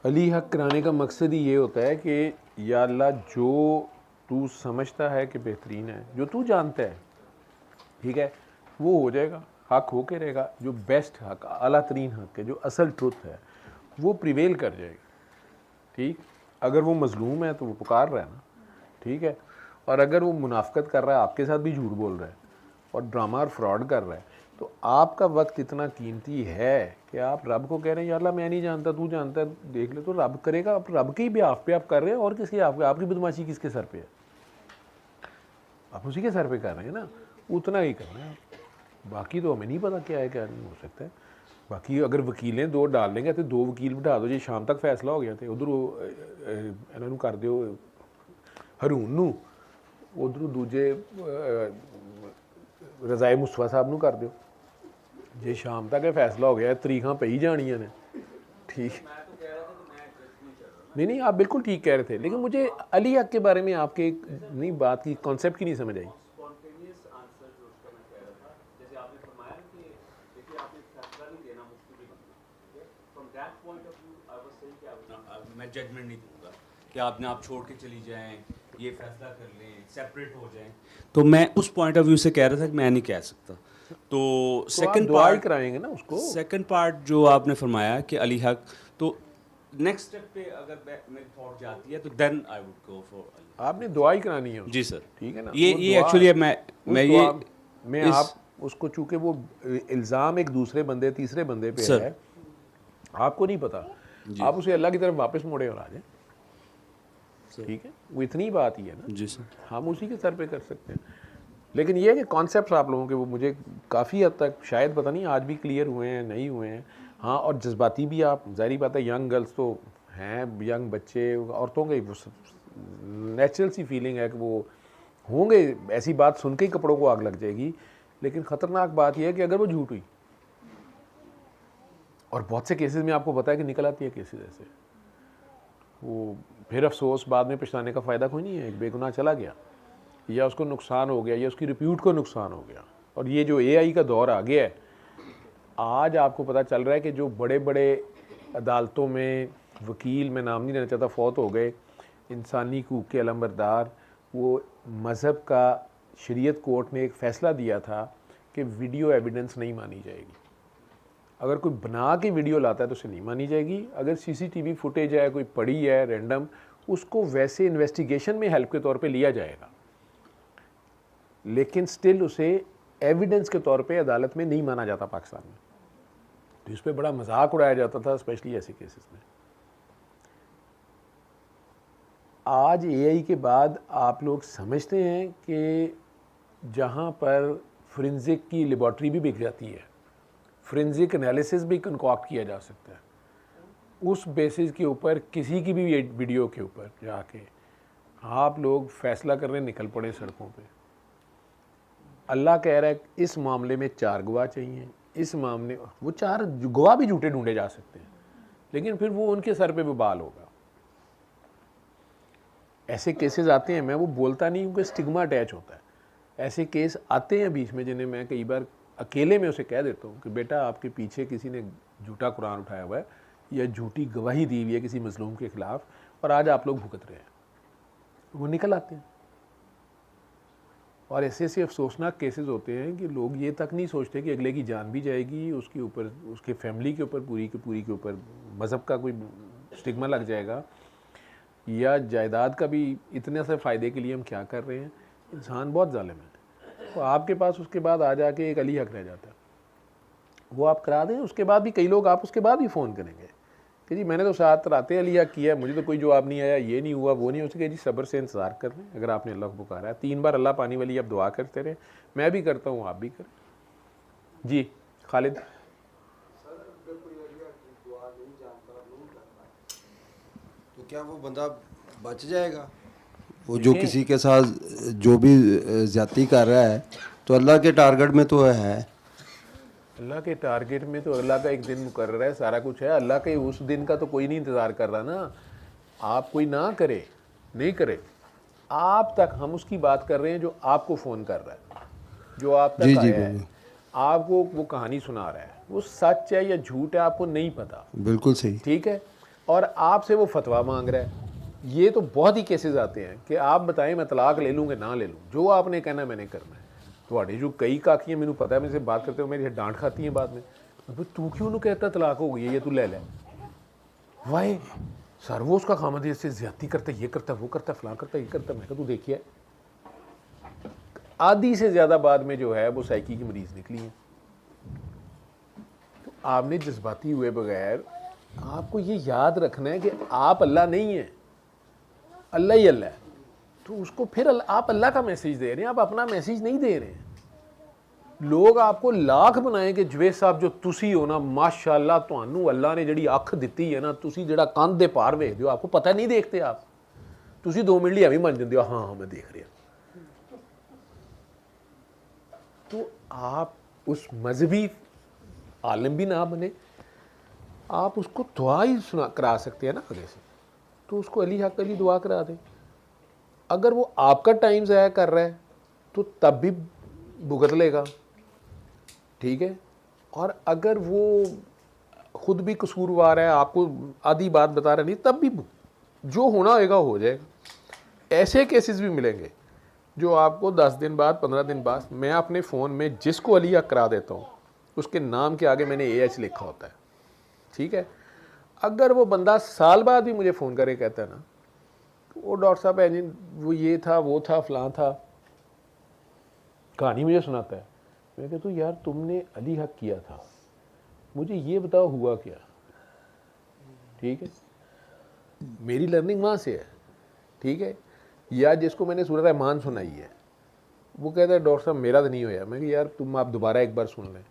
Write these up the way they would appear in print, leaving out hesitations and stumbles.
अली हक कराने का मकसद ही ये होता है कि या अल्लाह जो तू समझता है कि बेहतरीन है, जो तू जानता है, ठीक है, वो हो जाएगा, हक हो के रहेगा। जो बेस्ट हक, आला तरीन हक है, जो असल ट्रुथ है, वो प्रिवेल कर जाएगी। ठीक, अगर वो मजलूम है तो वो पुकार रहा है ना, ठीक है। और अगर वो मुनाफकत कर रहा है, आपके साथ भी झूठ बोल रहा है और ड्रामा और फ्रॉड कर रहा है, तो आपका वक्त इतना कीमती है कि आप रब को कह रहे हैं या अल्लाह मैं नहीं जानता, तू जानता है, देख ले। तो रब करेगा, आप रब के ही बिहाफ पे आप कर रहे हैं, और किसके आपकी बदमाशी किसके सर पे है? आप उसी के सर पे कर रहे हैं ना, उतना ही करना है। बाकी तो हमें नहीं पता क्या है क्या नहीं हो सकता है। बाकी अगर वकीलें दो डाल लेंगे तो दो वकील बिठा दो जी, शाम तक फैसला हो गया थे, उधर इन्हों कर दो हरून नू, उधरों दूजे रज़ाए मुस्तफा साहब नू कर दो जे, शाम तक ये फैसला हो गया, तरीकां पई जानियां ने। ठीक, नहीं, आप बिल्कुल ठीक कह रहे थे, लेकिन मुझे अली हक के बारे में आपके नहीं बात की कॉन्सेप्ट की नहीं समझ आई। मैं जजमेंट नहीं दूंगा कि आपने आप छोड़ के चली जाएं, ये फैसला कर लें, सेपरेट हो जाएं, तो मैं उस पॉइंट ऑफ व्यू से कह रहा था कि मैं नहीं कह सकता। तो सेकंड दुआ ही पार्ट कराएंगे ना उसको। सेकंड पार्ट जो आपने फरमाया कि अली हक, तो नेक्स्ट स्टेप पे अगर मेरी थॉट जाती है तो then I would go for Ali. आपने दुआ ही करानी है उसको, जी सर, ठीक है ना। ये एक्चुअली मैं ये दुआ में इस आप उसको, चूंकि वो इल्ज़ाम एक दूसरे बंदे तीसरे बंदे पे सर है, आपको नहीं पता, आप उसे अल्लाह की तरफ वापस मोड़े और आ जाए, ठीक है। वो इतनी बात ही है ना, जी सर, हम उसी के सर पे कर सकते हैं। लेकिन ये है कि कॉन्सेप्ट आप लोगों के वो मुझे काफ़ी हद तक शायद पता नहीं आज भी क्लियर हुए हैं नहीं हुए हैं। हाँ, और जज्बाती भी आप, ज़ाहिर बात है, यंग गर्ल्स तो हैं, यंग बच्चे, औरतों के नेचुरल सी फीलिंग है कि वो होंगे, ऐसी बात सुन के ही कपड़ों को आग लग जाएगी। लेकिन ख़तरनाक बात यह है कि अगर वो झूठ हुई, और बहुत से केसेस में आपको पता है कि निकल आती है केसेस ऐसे, वो फिर अफसोस, बाद में पछताने का फ़ायदा कोई नहीं है। एक बेगुनाह चला गया, या उसको नुकसान हो गया, या उसकी रिप्यूट को नुकसान हो गया। और ये जो एआई का दौर आ गया है, आज आपको पता चल रहा है कि जो बड़े बड़े अदालतों में वकील, मैं नाम नहीं लेना चाहता, फौत हो गए, इंसानी हकूक़ के अलमबरदार, वो मज़हब का शरीयत कोर्ट ने एक फ़ैसला दिया था कि वीडियो एविडेंस नहीं मानी जाएगी। अगर कोई बना के वीडियो लाता है तो उसे नहीं मानी जाएगी। अगर सीसीटीवी फुटेज है, कोई पड़ी है रैंडम, उसको वैसे इन्वेस्टिगेशन में हेल्प के तौर पे लिया जाएगा, लेकिन स्टिल उसे एविडेंस के तौर पे अदालत में नहीं माना जाता पाकिस्तान में। तो इस पर बड़ा मजाक उड़ाया जाता था, स्पेशली ऐसे केसेस में। आज एआई के बाद आप लोग समझते हैं कि जहाँ पर फोरेंसिक की लेबॉर्ट्री भी बिक जाती है, फोरेंसिक एनालिसिस भी कंकॉक्ट किया जा सकता है, उस बेसिस के ऊपर किसी की भी वीडियो के ऊपर जाके आप लोग फैसला करने निकल पड़े सड़कों पे। अल्लाह कह रहा है इस मामले में 4 गवाह चाहिए, इस मामले, वो 4 गवाह भी झूठे ढूंढे जा सकते हैं, लेकिन फिर वो उनके सर पे बवाल होगा। ऐसे केसेस आते हैं, मैं वो बोलता नहीं हूँ कि स्टिग्मा अटैच होता है, ऐसे केस आते हैं बीच में, जिन्हें मैं कई बार अकेले में उसे कह देता हूँ कि बेटा आपके पीछे किसी ने झूठा कुरान उठाया हुआ है या झूठी गवाही दी हुई है किसी मजलूम के ख़िलाफ़, और आज आप लोग भुगत रहे हैं। वो निकल आते हैं। और ऐसे ऐसे अफसोसनाक केसेस होते हैं कि लोग ये तक नहीं सोचते कि अगले की जान भी जाएगी, उसके ऊपर, उसके फैमिली के ऊपर, पूरी के पूरी के ऊपर मज़हब का कोई स्टिग्मा लग जाएगा, या जायदाद का भी। इतने से फ़ायदे के लिए हम क्या कर रहे हैं? इंसान बहुत जालिम है। तो आपके पास उसके बाद आ जाके एक अली हक रह जाता है, वो आप करा दें, उसके बाद भी कई लोग आप उसके बाद भी फ़ोन करेंगे कि जी मैंने तो 7 रातें अली हक किया, मुझे तो कोई जवाब नहीं आया, ये नहीं हुआ, वो नहीं हो सके। जी सब्र से इंतज़ार कर लें। अगर आपने अल्लाह को पुकारा है, 3 बार अल्लाह पानी वाली आप दुआ करते रहें, मैं भी करता हूँ, आप भी करें। जी खालिद, तो क्या वो बंदा बच जाएगा? वो जो किसी के साथ जो भी ज्यादती कर रहा है, तो अल्लाह के टारगेट में तो है। अल्लाह के टारगेट में तो अल्लाह का एक दिन मुकर्रर है, सारा कुछ है। अल्लाह के उस दिन का तो कोई नहीं इंतज़ार कर रहा ना। आप कोई ना करे, नहीं करे, आप तक हम उसकी बात कर रहे हैं जो आपको फ़ोन कर रहा है, जो आप जी तक जी, आया है, बिल्कुल आपको वो कहानी सुना रहा है। वो सच है या झूठ है आपको नहीं पता, बिल्कुल सही। ठीक है। और आपसे वो फतवा मांग रहा है। ये तो बहुत ही केसेस आते हैं कि आप बताएं मैं तलाक ले लूँ कि ना ले लूँ, जो आपने कहना मैंने करना है। ਤੁਹਾਡੇ जो कई काकियां मैंने पता है, मेरे से बात करते हो मेरी डांट खाती हैं बाद में, तू क्यों नहीं कहता तलाक हो गई है, ये तू ले ले। वाई सर वो उसका काम है, इससे ज्यादती करता है, ये करता है, वो करता है, फलां करता है, ये करता है। मैं कहा तू देखिए आधी से ज़्यादा बाद में जो है वो साइकी की मरीज़ निकली है। तो आपने जज्बाती हुए बगैर आपको ये याद रखना है कि आप अल्लाह नहीं है, अल्लाह ही अल्लाह है। तो उसको फिर आप अल्लाह का मैसेज दे रहे हैं, आप अपना मैसेज नहीं दे रहे हैं। लोग आपको लाख बनाए कि जवेद साहब जो तुसी हो ना माशाअल्लाह ਤੁਹਾਨੂੰ अल्लाह ने ਜਿਹੜੀ ਅੱਖ ਦਿੱਤੀ ਹੈ ਨਾ, ਤੁਸੀਂ ਜਿਹੜਾ ਕੰਧ ਦੇ ਪਾਰ ਵੇਖਦੇ ਹੋ, आपको पता नहीं देखते आप, ਤੁਸੀਂ 2 ਮਿੰਟ ਲਈ ਐਵੇਂ ਮੰਨ ਜਾਂਦੇ ਹੋ, हाँ हाँ मैं देख रहा। तो आप उस मजहबी आलिम भी ना बने, आप उसको दुआ ही सुना करा सकते हैं ना आगे से, तो उसको अली हक अली दुआ करा दें। अगर वो आपका टाइम ज़ाया कर रहा है तो तब भी भुगत लेगा, ठीक है। और अगर वो खुद भी कसूरवार है, आपको आधी बात बता रहा नहीं, तब भी जो होना होगा हो जाएगा। ऐसे केसेस भी मिलेंगे जो आपको 10 दिन बाद 15 दिन बाद, मैं अपने फ़ोन में जिसको अली हक करा देता हूँ उसके नाम के आगे मैंने AH लिखा होता है, ठीक है। अगर वो बंदा साल बाद भी मुझे फ़ोन करके कहता है ना, वो डॉक्टर साहब इंजन वो ये था वो था फलां था, कहानी मुझे सुनाता है। मैं कहता हूँ यार तुमने अली हक किया था, मुझे ये बताओ हुआ क्या, ठीक है। मेरी लर्निंग वहाँ से है, ठीक है। या जिसको मैंने सूरत रहमान सुनाई है, वो कहता है डॉक्टर साहब मेरा तो नहीं होया। मैं यार तुम आप दोबारा एक बार सुन लें।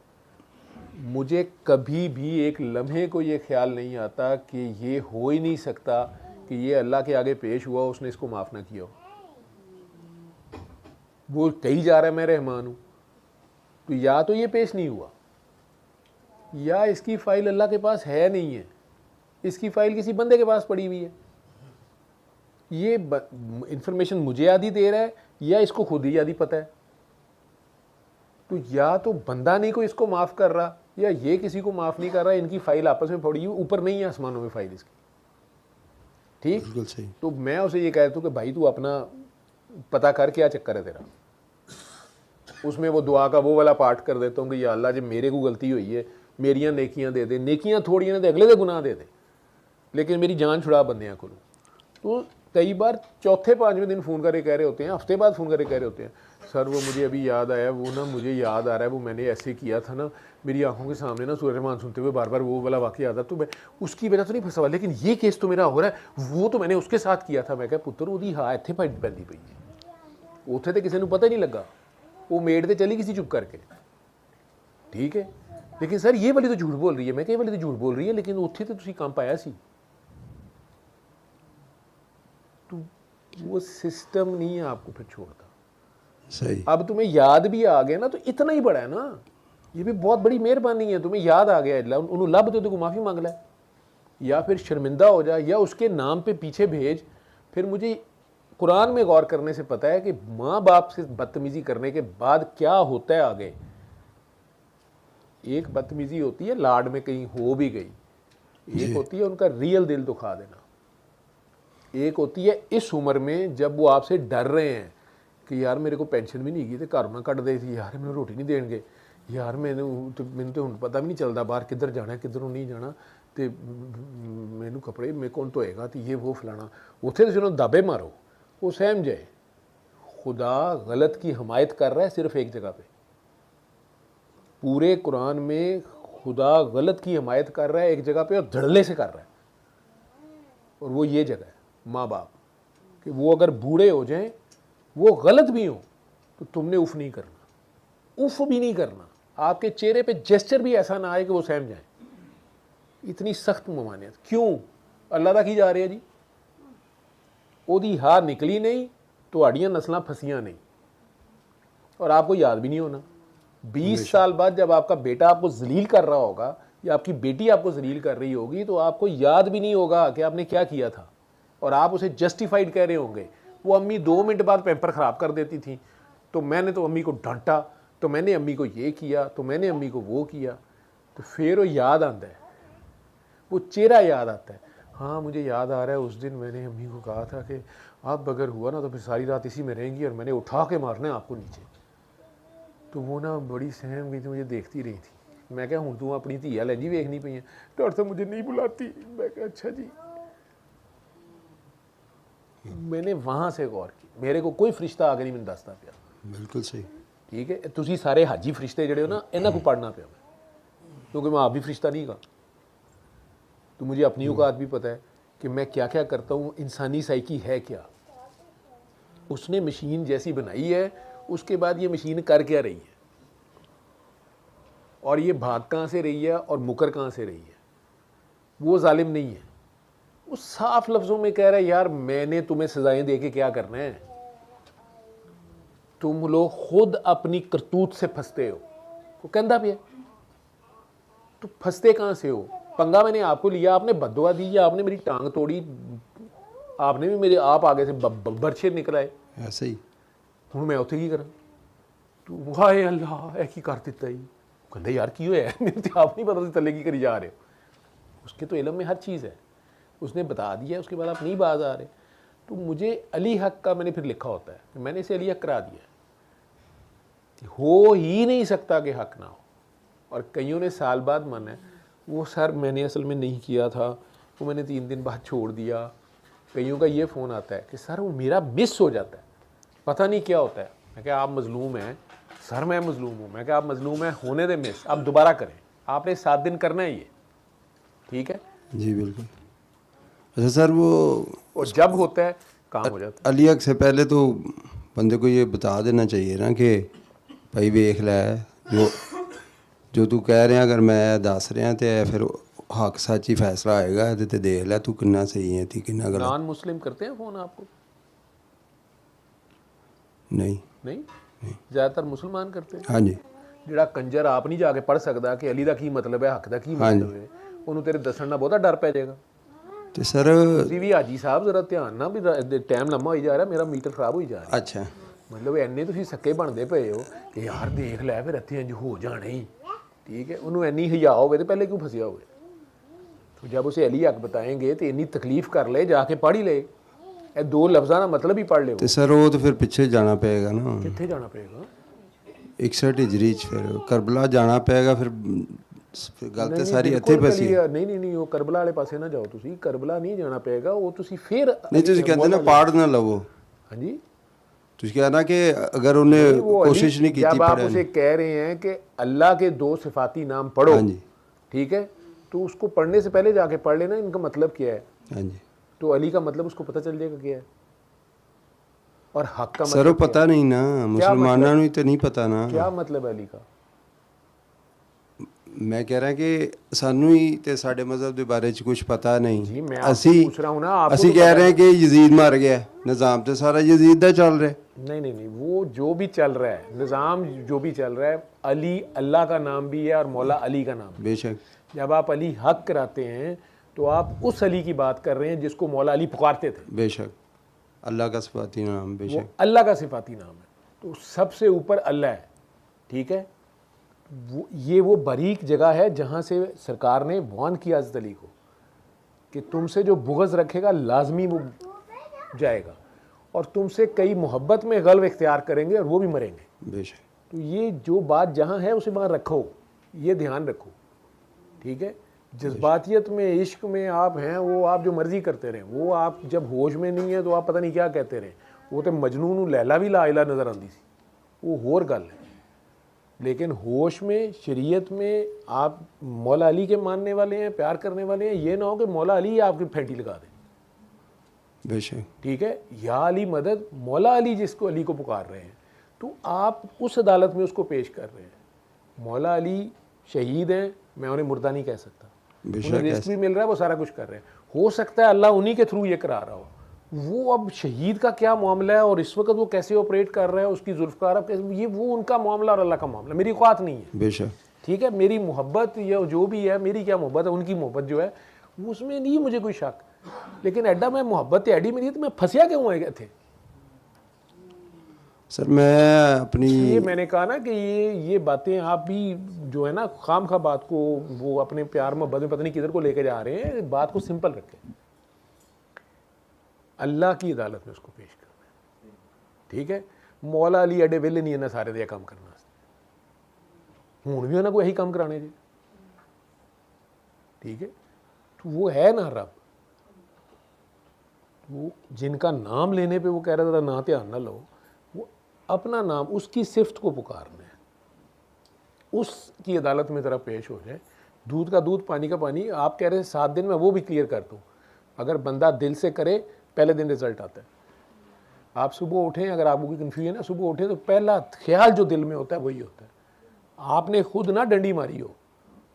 मुझे कभी भी एक लम्हे को ये ख्याल नहीं आता कि ये हो ही नहीं सकता कि ये अल्लाह के आगे पेश हुआ, उसने इसको माफ़ ना किया हो। वो कही जा रहा है मैं रहमान हूँ, तो या तो ये पेश नहीं हुआ, या इसकी फ़ाइल अल्लाह के पास है नहीं है, इसकी फ़ाइल किसी बंदे के पास पड़ी हुई है। ये इंफॉर्मेशन मुझे आधी दे रहा है या इसको खुद ही आधी पता है। तो या तो बंदा नहीं को इसको माफ़ कर रहा, या ये किसी को माफ़ नहीं कर रहा, इनकी फ़ाइल आपस में पड़ी हुई, ऊपर नहीं है आसमानों में फ़ाइल इसकी, ठीक। बिल्कुल सही। तो मैं उसे ये कहता हूँ कि भाई तू अपना पता कर, क्या चक्कर है तेरा। उसमें वो दुआ का वो वाला पाठ कर देता हूँ कि या अल्लाह जब मेरे को गलती हुई है मेरियां नेकियां दे दे, नेकियां थोड़ियां ने दे अगले दे गुनाह दे दे, लेकिन मेरी जान छुड़ा बंदियां को। तो कई बार चौथे 5वें दिन फ़ोन करके कह रहे होते हैं, हफ्ते बाद फ़ोन करके कह रहे होते हैं, सर वो मुझे अभी याद आया, वो ना मुझे याद आ रहा है वो मैंने ऐसे किया था ना, मेरी आंखों के सामने ना सूरह रहमान सुनते हुए बार बार वो वाला वाक़या याद आ, तो मैं उसकी वजह तो नहीं फंसा, लेकिन ये केस तो मेरा हो रहा है, वो तो मैंने उसके साथ किया था। मैं कहा पुत्र ਉਹਦੀ हाँ ਇੱਥੇ ਪੈਂਦੀ ਪਈ है, ਉੱਥੇ ਤੇ ਕਿਸੇ ਨੂੰ पता ही नहीं लगा, वो मेड ਤੇ चली किसी चुप करके, ठीक है। लेकिन सर ये वाली तो झूठ बोल रही है। मैं कहा ये वाली तो झूठ बोल रही है, लेकिन ਉੱਥੇ तो ਤੁਸੀਂ ਕੰਮ ਪਾਇਆ ਸੀ। तो वो सिस्टम नहीं है आपको फिर छोड़ता। सही। अब तुम्हें याद भी आ गया ना, तो इतना ही बड़ा है ना, ये भी बहुत बड़ी मेहरबानी है। तुम्हें याद आ गया, उन्होंने लब तो माफ़ी मांग ला, या फिर शर्मिंदा हो जा, या उसके नाम पे पीछे भेज। फिर मुझे कुरान में गौर करने से पता है कि माँ बाप से बदतमीज़ी करने के बाद क्या होता है आगे। एक बदतमीज़ी होती है लाड में कहीं हो भी गई, एक होती है उनका रियल दिल दुखा देना, एक होती है इस उम्र में जब वो आपसे डर रहे हैं कि यार मेरे को पेंशन भी नहीं गई तो घर ना कट दे थी, यार मैंने रोटी नहीं देंगे, यार मैंने तो हूँ पता भी नहीं चलता बाहर किधर जाना किधरों नहीं जाना, तो मैनू कपड़े मेरे कौन धोएगा, तो ये वो फलाना। उत्थे तो उन्होंने दाबे मारो, वो सहम जाए। खुदा गलत की हमायत कर रहा है सिर्फ एक जगह पे, पूरे कुरान में खुदा गलत की हमायत कर रहा है एक जगह पे, और धड़ल्ले से कर रहा है, और वो ये जगह है माँ बाप, कि वो अगर बूढ़े हो जाएं, वो गलत भी हो, तो तुमने उफ नहीं करना, उफ भी नहीं करना। आपके चेहरे पे जेस्चर भी ऐसा ना आए कि वो सहम जाए। इतनी सख्त ममानियत क्यों अल्लाह दा की जा रही है जी। ओदी हार निकली नहीं, तुहाड़ियां नस्लां फसियां नहीं, और आपको याद भी नहीं होना। 20 साल बाद जब आपका बेटा आपको जलील कर रहा होगा, या आपकी बेटी आपको जलील कर रही होगी, तो आपको याद भी नहीं होगा कि आपने क्या किया था, और आप उसे जस्टिफाइड कह रहे होंगे। वो अम्मी 2 मिनट बाद पैम्पर ख़राब कर देती थी, तो मैंने तो अम्मी को डांटा, तो मैंने अम्मी को ये किया, तो मैंने अम्मी को वो किया। तो फिर वो याद आता है, वो चेहरा याद आता है। हाँ मुझे याद आ रहा है, उस दिन मैंने अम्मी को कहा था कि अब अगर हुआ ना तो फिर सारी रात इसी में रहेंगी और मैंने उठा के मारना है आपको नीचे। तो वो ना बड़ी सहम गई थी, मुझे देखती रही थी। मैं क्या हूँ तू अपनी धीया लैंजी वेखनी पई है, डॉक्टर साहब मुझे नहीं बुलाती। मैं क्या अच्छा जी। मैंने वहाँ से गौर की, मेरे को कोई फरिश्ता आगे नहीं मैंने दसता पिया। बिल्कुल सही। ठीक है, तुसी सारे हाजी फरिश्ते जड़े हो ना, इन्हों को पढ़ना पिया मैं, क्योंकि मैं आप भी फरिश्ता नहीं गा। तो मुझे अपनी औकात भी पता है कि मैं क्या क्या करता हूँ, इंसानी साइकी है क्या। उसने मशीन जैसी बनाई है, उसके बाद ये मशीन कर क्या रही है, और ये भाग कहाँ से रही है और मुकर कहाँ से रही है। वो जालिम नहीं है, वो साफ लफ्ज़ों में कह रहा है यार मैंने तुम्हें सजाएं दे के क्या करना है, तुम लोग खुद अपनी करतूत से फंसते हो। वो कहता भी है तो फंसते कहाँ से हो, पंगा मैंने आपको लिया, आपने बददुआ दी या आपने मेरी टांग तोड़ी, आपने भी मेरे आप आगे से बरछे निकलाए, ऐसे ही हूँ मैं उत्थे की करा। तो हाय अल्लाह ऐ की कर दिता ही। कहते यार की होया, मेरे तो आप नहीं पता सी थले की करी जा रहे हो। उसके तो इल्म में हर चीज़ है, उसने बता दिया, उसके बाद आप नहीं बाज आ रहे। तो मुझे अली हक का मैंने फिर लिखा होता है कि मैंने इसे अली हक करा दिया, हो ही नहीं सकता कि हक ना हो। और कईयों ने साल बाद माना है वो सर मैंने असल में नहीं किया था, वो मैंने 3 दिन बाद छोड़ दिया। कईयों का ये फ़ोन आता है कि सर वो मेरा मिस हो जाता है, पता नहीं क्या होता है। मैं क्या आप मजलूम हैं? सर मैं मजलूम हूँ। मैं क्या आप मजलूम हैं, होने दे मिस, आप दोबारा करें, आपने 7 दिन करना है ये, ठीक है जी बिल्कुल। अच्छा सर, वो और जब होता है काम हो जाता अली हक से पहले तो बंदे को ये बता देना चाहिए ना कि भाई वेख लै जो तू कह रहे हैं, अगर मैं दस रहा तो फिर हक सच ही फैसला आएगा, ये तो देख लै तू कितना सही है थी कितना है। गलत। नॉन मुस्लिम करते हैं फ़ोन आपको? नहीं नहीं, ज़्यादातर मुसलमान करते हैं। हाँ जी ਜਿਹੜਾ ਕੰਜਰ ਆਪ ਨਹੀਂ ਜਾ ਕੇ ਪੜ ਸਕਦਾ ਕਿ ਅਲੀ ਦਾ ਕੀ ਮਤਲਬ ਹੈ, ਹੱਕ ਦਾ ਕੀ ਮਤਲਬ ਹੈ, ਉਹਨੂੰ ਤੇਰੇ ਦੱਸਣ ਨਾਲ ਬਹੁਤਾ ਡਰ ਪੈ ਜਾਏਗਾ। तो सर ਤੁਸੀਂ ਵੀ ਹਾਜੀ ਸਾਹਿਬ ਜ਼ਰਾ ਧਿਆਨ ਨਾਲ ਵੀ ਟਾਈਮ ਲੰਮਾ ਹੋਈ ਜਾ ਰਿਹਾ, ਮੇਰਾ ਮੀਟਰ ਖਰਾਬ ਹੋਈ ਜਾ ਰਿਹਾ। अच्छा ਮਤਲਬ ਇੰਨੇ ਤੁਸੀਂ ਸੱਕੇ ਬਣਦੇ ਪਏ ਹੋ ਕਿ ਯਾਰ ਦੇਖ ਲੈ ਫਿਰ ਇੱਥੇ ਇੰਜ ਹੋ ਜਾਣਾ ਹੀ, ठीक है। ਉਹਨੂੰ ਇੰਨੀ ਹਿਆ ਹੋਵੇ ਤੇ ਪਹਿਲੇ ਕਿਉਂ ਫਸਿਆ ਹੋਵੇ। तो जब उसे अली हक बताएंगे तो इतनी तकलीफ कर ले, जाके पढ़ ही ले, ये 2 लफ्ज़ां का मतलब ही पढ़ ले। तो सर वो तो फिर पीछे जाना पड़ेगा ना, कितने जाना पड़ेगा? 61 हिजरी फिर करबला जाना पड़ेगा, फिर गल तो सारी इत्थे फसी है। नहीं नहीं नहीं, वो करबला वाले पासे ना जाओ, तुसी करबला नहीं जाना पड़ेगा, वो तुसी फिर नहीं तुम कहते ना पाड़ ना लवो। हाँ जी, तुम कहना कि अगर उन्हें कोशिश नहीं की जब आप उसे कह रहे हैं कि अल्लाह के 2 सिफाती नाम पढ़ो, हाँ जी ठीक है, तो उसको पढ़ने से पहले जाके पढ़ लेना इनका मतलब क्या है। हाँ जी तो अली का मतलब उसको पता चल जाएगा क्या है, और हक का सर मतलब वो पता नहीं ना, मुसलमानों ਨੂੰ तो नहीं पता ना। क्या मतलब है अली का? मैं कह रहा कि सानू ही ते साडे मजहब के बारे च कुछ पता जी, नहीं। मैं आपसे असी पूछ रहा हूँ ना, आपको असी तो कह पता रहे हैं कि यजीद मर गया, निज़ाम तो सारा यजीद का चल रहा है। नहीं नहीं नहीं, वो जो भी चल रहा है निज़ाम जो भी चल रहा है, अली अल्लाह का नाम भी है और मौला अली का नाम भी। बेशक जब आप अली हक कराते हैं तो आप उस अली की बात कर रहे हैं जिसको मौला अली पुकारते थे। बेशक अल्लाह का सिफाती नाम, वो बेशक अल्लाह का सिफाती नाम है, तो सबसे ऊपर अल्लाह है, ठीक है। वो बारीक जगह है जहाँ से सरकार ने वार्न किया हज़रत अली को कि तुमसे जो बुग़्ज़ रखेगा लाजमी वो जाएगा, और तुमसे कई मोहब्बत में गल्ब इख्तियार करेंगे और वो भी मरेंगे। बेशक तो ये जो बात जहाँ है उसे वहाँ रखो, ये ध्यान रखो, ठीक है। जज्बातियत में, इश्क में आप हैं, वो आप जो मर्ज़ी करते रहें, वो आप जब होश में नहीं है तो आप पता नहीं क्या कहते रहें। वो तो मजनू नूं लैला भी लाइला नज़र आती सी, वो होर गल है। लेकिन होश में, शरीयत में आप मौला अली के मानने वाले हैं, प्यार करने वाले हैं, ये ना हो कि मौला अली आपकी फेंटी लगा दें, बेशक ठीक है। या अली मदद, मौला अली जिसको अली को पुकार रहे हैं, तो आप उस अदालत में उसको पेश कर रहे हैं। मौला अली शहीद हैं, मैं उन्हें मुर्दा नहीं कह सकता, उन्हें रिस्क भी मिल रहा है, वो सारा कुछ कर रहे हैं। हो सकता है अल्लाह उन्हीं के थ्रू ये करा रहा हो। वो अब शहीद का क्या मामला है और इस वक्त वो कैसे ऑपरेट कर रहा है, उसकी जुल्फ़कार अब कैसे, ये वो उनका मामला और अल्लाह का मामला, मेरी औकात नहीं है, बेशक ठीक है। मेरी मोहब्बत या जो भी है, मेरी क्या मोहब्बत है, उनकी मोहब्बत जो है उसमें नहीं मुझे कोई शक। लेकिन एडा मैं मोहब्बत एडी मेरी, तो मैं फंसिया क्यों है थे। सर मैं अपनी ये मैंने कहा ना कि ये बातें आप भी जो है ना खाम खा बात को वो अपने प्यार मोहब्बत में पता नहीं किधर को लेके जा रहे हैं। बात को सिंपल रखें, अल्लाह की अदालत में उसको पेश करना है, ठीक है। मौला अली एडे वेले नहीं है ना सारे दे काम करना, हूँ भी उन्हें को यही काम कराने जी, ठीक है। तो वो है ना रब, वो जिनका नाम लेने पे वो कह रहा था ना ध्यान ना लो, वो अपना नाम उसकी सिफ्त को पुकारना है, उसकी अदालत में ज़रा पेश हो जाए। दूध का दूध पानी का पानी, आप कह रहे हैं 7 दिन में, वो भी क्लियर कर दूँ। अगर बंदा दिल से करे पहले दिन रिजल्ट आता है। आप सुबह उठें, अगर आपको कोई कन्फ्यूजन है, सुबह उठें तो पहला ख्याल जो दिल में होता है वही होता है। आपने खुद ना डंडी मारी हो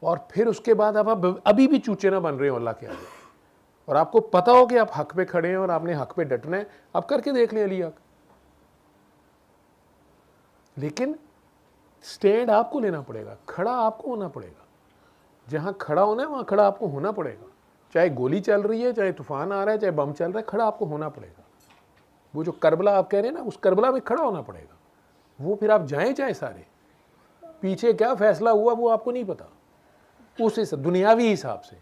और फिर उसके बाद आप अभी भी चूचे ना बन रहे हो अल्लाह के आगे, और आपको पता हो कि आप हक पे खड़े हैं और आपने हक पे डटना है, आप करके देख लें अली हक। लेकिन स्टैंड आपको लेना पड़ेगा, खड़ा आपको होना पड़ेगा। जहां खड़ा होना है वहां खड़ा आपको होना पड़ेगा, चाहे गोली चल रही है, चाहे तूफान आ रहा है, चाहे बम चल रहा है, खड़ा आपको होना पड़ेगा। वो जो करबला आप कह रहे हैं ना, उस करबला में खड़ा होना पड़ेगा। वो फिर आप जाएं चाहे सारे, पीछे क्या फैसला हुआ वो आपको नहीं पता, उस दुनियावी हिसाब से,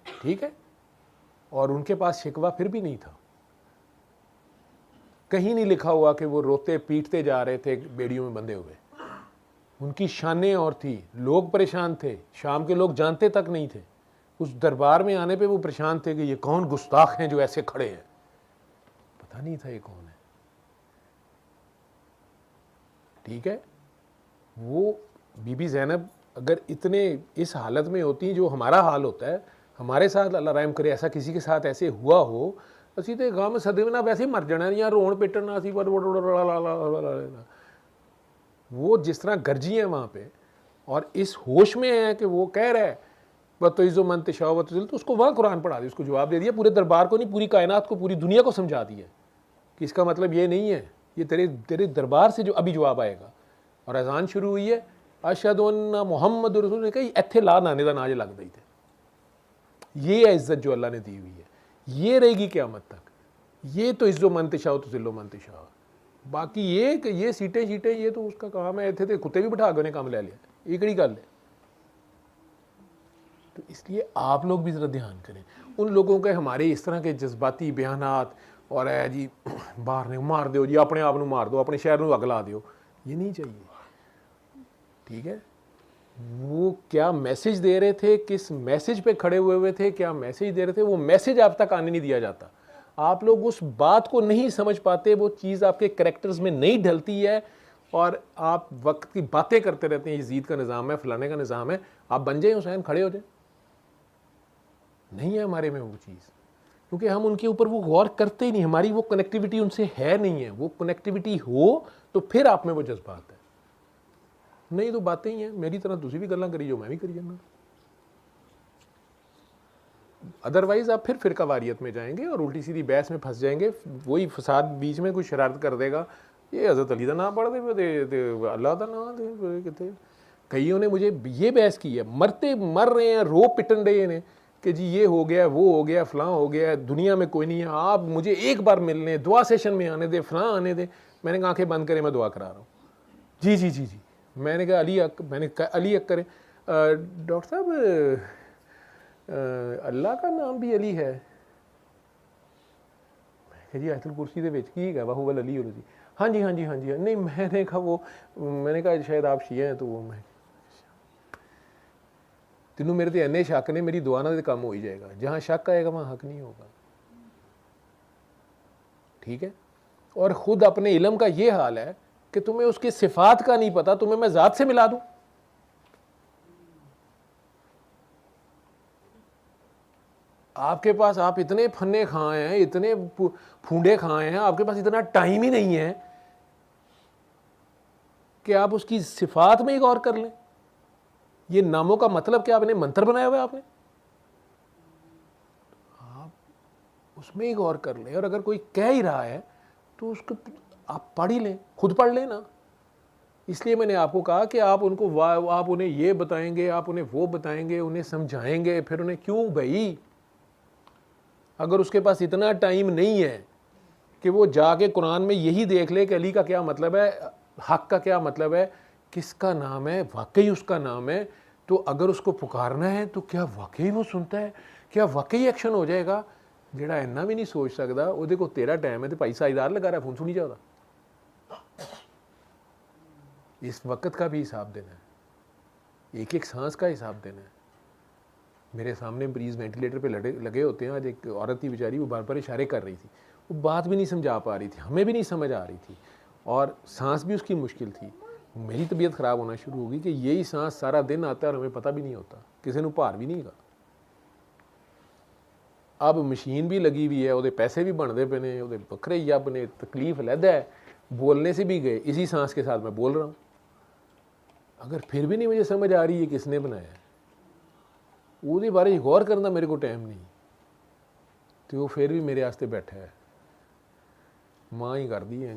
ठीक है। और उनके पास शिकवा फिर भी नहीं था, कहीं नहीं लिखा हुआ कि वो रोते पीटते जा रहे थे बेड़ियों में बंधे हुए। उनकी शानें और थी, लोग परेशान थे, शाम के लोग जानते तक नहीं थे। उस दरबार में आने पे वो परेशान थे कि ये कौन गुस्ताख हैं जो ऐसे खड़े हैं, पता नहीं था ये कौन है, ठीक है। वो बीबी ज़ैनब अगर इतने इस हालत में होती जो हमारा हाल होता है, हमारे साथ अल्लाह रहम करे ऐसा किसी के साथ ऐसे हुआ हो, असी तो गम सदमे ना वैसे ही मर जाना, या रोन पिटना असी वो जिस तरह गर्जी है वहाँ पे, और इस होश में है कि वो कह रहा है बतइज़ो मन तशाओ वतुज़िल, तो उसको वहाँ कुरान पढ़ा दिया, उसको जवाब दे दिया, पूरे दरबार को नहीं पूरी कायनात को, पूरी दुनिया को समझा दिया कि इसका मतलब ये नहीं है, ये तेरे दरबार से जो अभी जवाब आएगा। और अजान शुरू हुई है, अशहदु अन्ना मुहम्मद रसूल ने कही, इत्थे ला नाने का नाज लगता ही थे। ये है इज्जत जो अल्लाह ने दी हुई है, ये रहेगी क़यामत तक। ये तो इज़्ज़ो मन तशाओ तो ज़िल्लो मन तशाओ, बाकी ये सीटें ये तो उसका काम है, इतने कुत्ते भी बिठा के उन्हें काम ले लिया, ये कड़ी गल है। तो इसलिए आप लोग भी ज़रा ध्यान करें उन लोगों के, हमारे इस तरह के जज्बाती बयानात, और है जी बाहर ने मार दो जी, अपने आप को मार दो, अपने शहर को अग ला दो, ये नहीं चाहिए, ठीक है। वो क्या मैसेज दे रहे थे, किस मैसेज पे खड़े हुए थे, क्या मैसेज दे रहे थे, वो मैसेज आप तक आने नहीं दिया जाता। आप लोग उस बात को नहीं समझ पाते, वो चीज़ आपके करैक्टर्स में नहीं ढलती है, और आप वक्त की बातें करते रहते हैं, यजीद का निज़ाम है, फलाने का निज़ाम है, आप बन जाए हुसैन, खड़े हो जाए। नहीं है हमारे में वो चीज़, क्योंकि हम उनके ऊपर वो गौर करते ही नहीं, हमारी वो कनेक्टिविटी उनसे है नहीं है। वो कनेक्टिविटी हो तो फिर आप में वो जज्बात है, नहीं तो बातें ही हैं। मेरी तरह दूसरी भी गल्लां करी जो मैं भी करी जाना, अदरवाइज आप फिर फिरका वारियत में जाएंगे और उल्टी सीधी बहस में फंस जाएंगे। वही फसाद बीच में कोई शरारत कर देगा, ये हज़रत अली का नाम पढ़ दे, अल्लाह का नाम दे कितने। कईयों ने मुझे ये बहस की है, मर रहे हैं, रो पिटन रहे हैं कि जी ये हो गया, वो हो गया, फ़लाँ हो गया, दुनिया में कोई नहीं है, आप मुझे एक बार मिलने, दुआ सेशन में आने दे, फ़लाँ आने दे। मैंने कहा आंखें बंद करें, मैं दुआ करा रहा हूँ। जी जी जी जी। मैंने कहा मैंने कहा अली हक करें। डॉक्टर साहब अल्लाह का नाम भी अली है? मैं जी आयतुल कुर्सी दे विच की है बाहुबल अली और जी। हाँ जी हाँ जी हाँ जी। नहीं मैंने कहा शायद आप शिया हैं, तो वो मैं तेनों मेरे ते इन्ने शक ने, मेरी दुआ नाल काम हो ही जाएगा। जहाँ शक आएगा वहाँ हक नहीं होगा, ठीक है। और ख़ुद अपने इल्म का ये हाल है कि तुम्हें उसकी सिफात का नहीं पता, तुम्हें मैं ज़ात से मिला दूँ। आपके पास, आप इतने फन्ने खाए हैं, इतने फूंडे खाए हैं, आपके पास इतना टाइम ही नहीं है कि आप उसकी सिफात में ही गौर कर लें। ये नामों का मतलब क्या आपने मंत्र बनाया हुआ है, आपने, आप उसमें ही गौर कर लें। और अगर कोई कह ही रहा है तो उसको आप पढ़ ही लें, खुद पढ़ लें ना। इसलिए मैंने आपको कहा कि आप उन्हें ये बताएंगे, आप उन्हें वो बताएंगे, उन्हें समझाएंगे, फिर उन्हें क्यों भाई, अगर उसके पास इतना टाइम नहीं है कि वो जाके कुरान में यही देख ले कि अली का क्या मतलब है, हक का क्या मतलब है, किसका नाम है, वाकई उसका नाम है, तो अगर उसको पुकारना है तो क्या वाकई वो सुनता है, क्या वाकई एक्शन हो जाएगा। ਜਿਹੜਾ ਇੰਨਾ ਵੀ ਨਹੀਂ ਸੋਚ ਸਕਦਾ ਉਹਦੇ ਕੋਲ ਤੇਰਾ ਟਾਈਮ है तो भाई साझेदार लगा रहा है, फ़ोन सुनी जा रहा। इस वक्त का भी हिसाब देना है, एक एक सांस का हिसाब देना है। मेरे सामने मरीज़ वेंटिलेटर पे लगे होते हैं। आज एक औरत थी बेचारी, वो बार बार इशारे कर रही थी, वो बात भी नहीं समझा पा रही थी, हमें भी नहीं समझ आ रही थी और सांस भी उसकी मुश्किल थी। मेरी तबीयत ख़राब होना शुरू होगी कि यही सांस सारा दिन आता है और हमें पता भी नहीं होता, किसी को भार भी नहीं गा। अब मशीन भी लगी हुई है, वो पैसे भी बनते पे ने, वो बखरे जब ने, तकलीफ अलहदा है, बोलने से भी गए, इसी सांस के साथ मैं बोल रहा हूँ। अगर फिर भी नहीं मुझे समझ आ रही है किसने बनाया है, वो बारे गौर करने का मेरे को टाइम नहीं, तो वो फिर भी मेरे वास्ते बैठा है। माँ ही कर दी है।